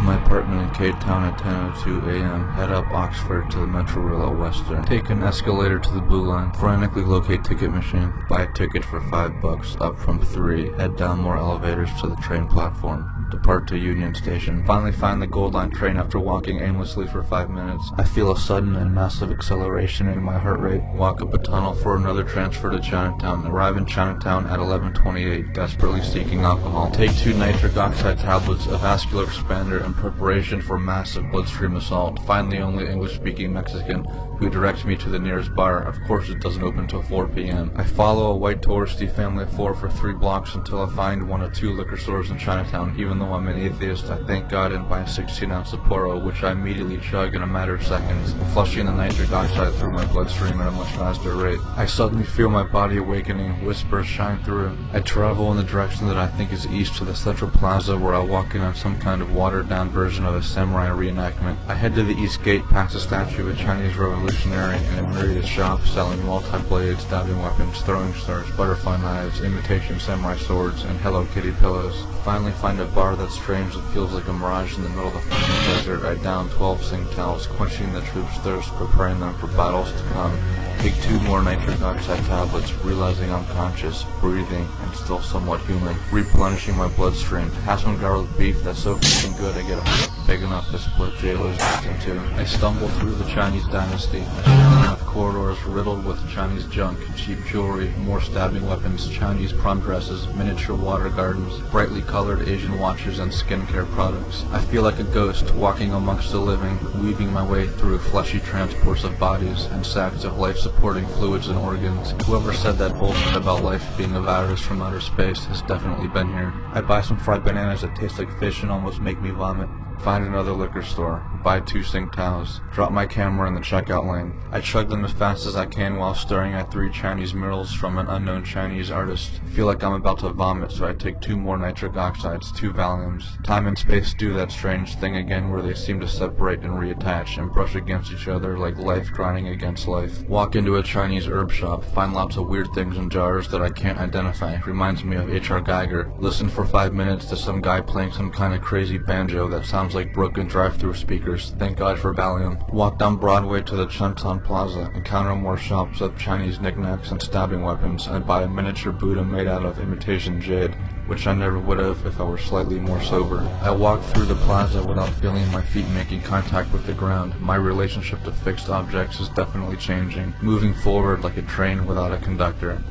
Leave my apartment in Cape Town at 10:02 a.m., head up Oxford to the Metro Rail at Western, take an escalator to the Blue Line, frantically locate ticket machine, buy a ticket for $5, up from $3, head down more elevators to the train platform, depart to Union Station, finally find the Gold Line train after walking aimlessly for 5 minutes. I feel a sudden and massive acceleration in my heart rate, walk up a tunnel for another transfer to Chinatown, arrive in Chinatown at 11:28, desperately seeking alcohol, take 2 nitric oxide tablets, a vascular expander in preparation for massive bloodstream assault, find the only English-speaking Mexican who directs me to the nearest bar. Of course it doesn't open till 4 p.m. I follow a white touristy family of 4 for 3 blocks until I find one of 2 liquor stores in Chinatown. Even though I'm an atheist, I thank God and buy a 16-ounce Sapporo, which I immediately chug in a matter of seconds, flushing the nitric oxide through my bloodstream at a much faster rate. I suddenly feel my body awakening, whispers shine through. I travel in the direction that I think is east to the Central Plaza, where I walk in on some kind of watered-down version of a samurai reenactment. I head to the East Gate, past a statue of a Chinese revolutionary and a myriad of shops selling multi-bladed stabbing weapons, throwing stars, butterfly knives, imitation samurai swords, and Hello Kitty pillows. Finally find a bar that's strange that feels like a mirage in the middle of the fucking desert. I down 12 Tsing Taos, quenching the troops' thirst, preparing them for battles to come. Take 2 more nitric oxide tablets, realizing I'm conscious, breathing, and still somewhat human, replenishing my bloodstream. Have some garlic beef that's so fucking good I get a big enough to split jailers into. I stumble through the Chinese dynasty, a stream of corridors riddled with Chinese junk, cheap jewelry, more stabbing weapons, Chinese prom dresses, miniature water gardens, brightly colored Asian watches, and skincare products. I feel like a ghost walking amongst the living, weaving my way through fleshy transports of bodies and sacks of life-supporting fluids and organs. Whoever said that bullshit about life being a virus from outer space has definitely been here. I buy some fried bananas that taste like fish and almost make me vomit. Find another liquor store, buy 2 Tsing Taos, drop my camera in the checkout lane. I chug them as fast as I can while staring at 3 Chinese murals from an unknown Chinese artist. Feel like I'm about to vomit, so I take 2 more nitric oxides, 2 valiums. Time and space do that strange thing again where they seem to separate and reattach and brush against each other like life grinding against life. Walk into a Chinese herb shop, find lots of weird things in jars that I can't identify. Reminds me of H.R. Geiger. Listen for 5 minutes to some guy playing some kind of crazy banjo that sounds like broken drive-through speakers. Thank God for Valium. Walk down Broadway to the Chinatown Plaza, encounter more shops of Chinese knickknacks and stabbing weapons, and buy a miniature Buddha made out of imitation jade, which I never would have if I were slightly more sober. I walk through the plaza without feeling my feet making contact with the ground. My relationship to fixed objects is definitely changing, moving forward like a train without a conductor.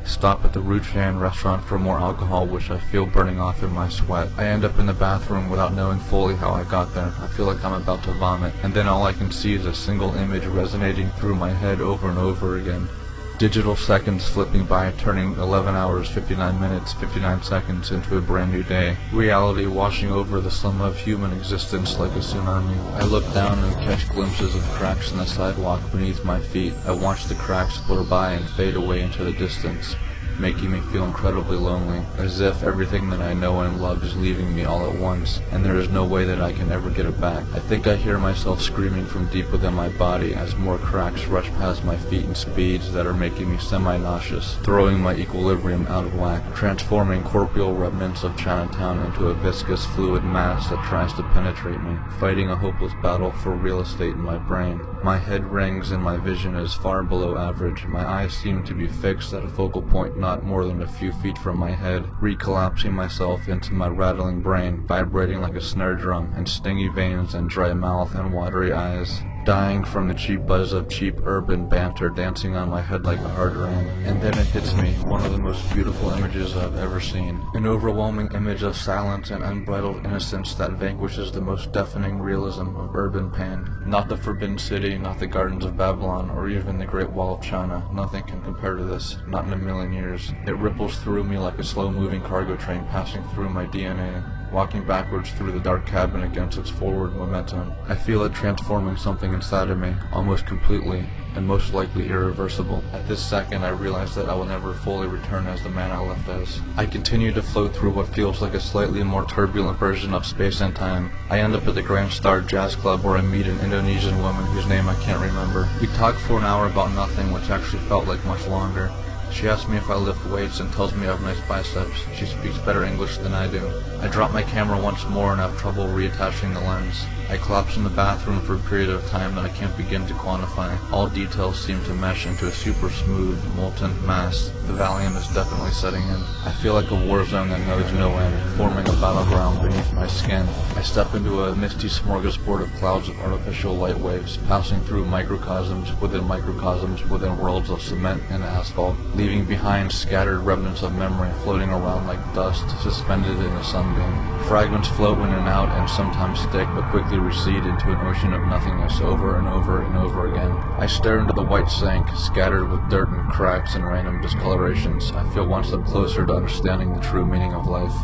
Stop at the Ruchan restaurant for more alcohol, which I feel burning off in my sweat. I end up in the bathroom without knowing fully how I got there. I feel like I'm about to vomit, and then all I can see is a single image resonating through my head over and over again. Digital seconds slipping by, turning 11 hours, 59 minutes, 59 seconds into a brand new day. Reality washing over the sum of human existence like a tsunami. I look down and catch glimpses of cracks in the sidewalk beneath my feet. I watch the cracks blur by and fade away into the distance, making me feel incredibly lonely, as if everything that I know and love is leaving me all at once, and there is no way that I can ever get it back. I think I hear myself screaming from deep within my body as more cracks rush past my feet in speeds that are making me semi-nauseous, throwing my equilibrium out of whack, transforming corporeal remnants of Chinatown into a viscous fluid mass that tries to penetrate me, fighting a hopeless battle for real estate in my brain. My head rings and my vision is far below average. My eyes seem to be fixed at a focal point not more than a few feet from my head, recollapsing myself into my rattling brain, vibrating like a snare drum, and stingy veins and dry mouth and watery eyes. Dying from the cheap buzz of cheap urban banter dancing on my head like a hard rain. And then it hits me, one of the most beautiful images I've ever seen. An overwhelming image of silence and unbridled innocence that vanquishes the most deafening realism of urban pain. Not the Forbidden City, not the Gardens of Babylon, or even the Great Wall of China. Nothing can compare to this, not in a million years. It ripples through me like a slow-moving cargo train passing through my DNA, walking backwards through the dark cabin against its forward momentum. I feel it transforming something inside of me, almost completely, and most likely irreversible. At this second, I realize that I will never fully return as the man I left as. I continue to float through what feels like a slightly more turbulent version of space and time. I end up at the Grand Star Jazz Club where I meet an Indonesian woman whose name I can't remember. We talk for an hour about nothing, which actually felt like much longer. She asks me if I lift weights and tells me I have nice biceps. She speaks better English than I do. I drop my camera once more and have trouble reattaching the lens. I collapse in the bathroom for a period of time that I can't begin to quantify. All details seem to mesh into a super smooth, molten mass. The valium is definitely setting in. I feel like a war zone that knows no end, forming a battleground beneath my skin. I step into a misty smorgasbord of clouds of artificial light waves, passing through microcosms within worlds of cement and asphalt, leaving behind scattered remnants of memory floating around like dust suspended in a sunbeam. Fragments float in and out and sometimes stick, but quickly recede into an ocean of nothingness over and over and over again. I stare into the white sink, scattered with dirt and cracks and random discolorations. I feel one step closer to understanding the true meaning of life.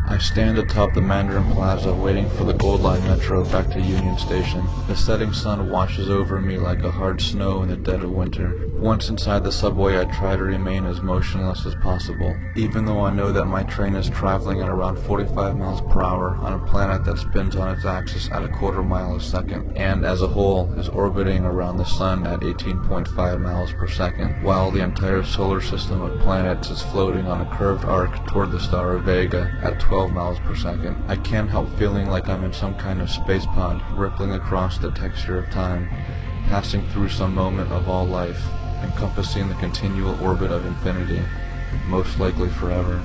I stand atop the Mandarin Plaza waiting for the Gold Line Metro back to Union Station. The setting sun washes over me like a hard snow in the dead of winter. Once inside the subway, I try to remain as motionless as possible, even though I know that my train is traveling at around 45 miles per hour on a planet that spins on its axis at a quarter mile a second, and as a whole is orbiting around the sun at 18.5 miles per second, while the entire solar system of planets is floating on a curved arc toward the star Vega at 12 miles per second. I can't help feeling like I'm in some kind of space pod, rippling across the texture of time, passing through some moment of all life, encompassing the continual orbit of infinity, most likely forever.